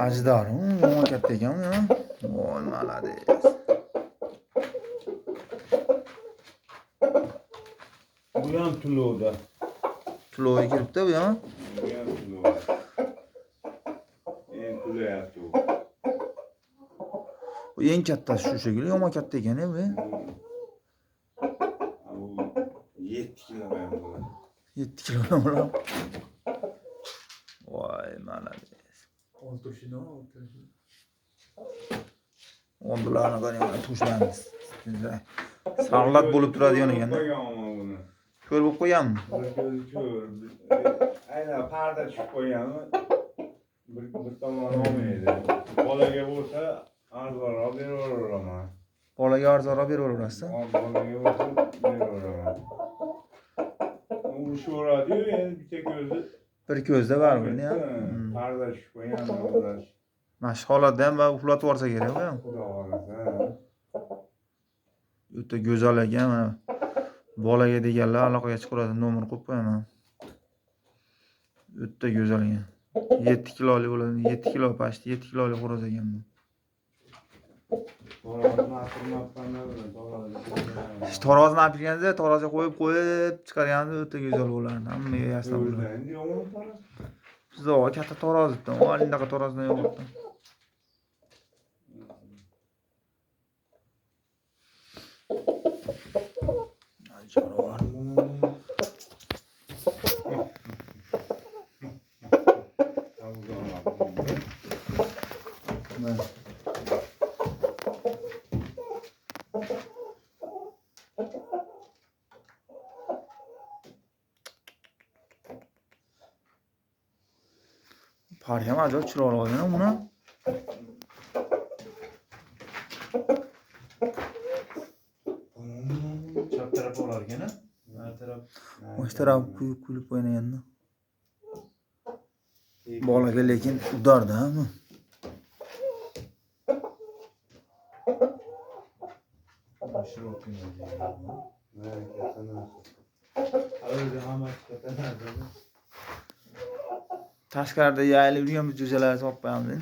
Ajdar. Yomon katta ekan ya. Voy, malades. Bu ham tulovda. Tuloga kiribdi bu ham. Bu ham tulovda. Tulayapti u. Bu eng kattasi shu shekilli, yomon katta ekan bu. Bu 7 kilo ham bo'ladi. 7 kilo bo'lar. Voy, malades. Ondularni qarang, tushlarimiz. Sarlat bo'lib turadigan ekan. Ko'r bo'lib qo'yganmi? Aynan parda tushib qo'yganmi? Bir tomon olmaydi. Bolaga bo'lsa arzonroq beraveraman. Bolaga arzonroq beraverasiz. Bolaga bo'lsa beraveraman. U sho'radi-yu, endi bitta ko'zi Bir ko'zda baribir ya. Parda tushib qo'ygan. Mana shu holatda ham uxlatib yuborsa kerak bu ham. Xudo xolasa. O'ta go'zal ekan mana. Bolaga deganlar aloqaga chiqaradi, nomer qo'yib qo'yaman. O'ta go'zal ekan. 7 kilolik bo'ladi. 7 kilo past, 7 kilolik xo'roz ekan bu. Tarozni olib kelganda, tarozga qo'yib chiqarganda o'ta go'zal bo'lardi. Hammaga yasam bo'ladi. Bizda katta taroz edi. Olindaqa tarozdan yo'q edi. Jaravar. Parham ajoyib chiroyli olgan buni. Chap taraf olar ekan, ha? O'sha taraf kulib o'ynaganda. Bolaga lekin udardi ha bu. Tashqarida yayilib yurgan bir jo'jalarni olib qo'yamiz.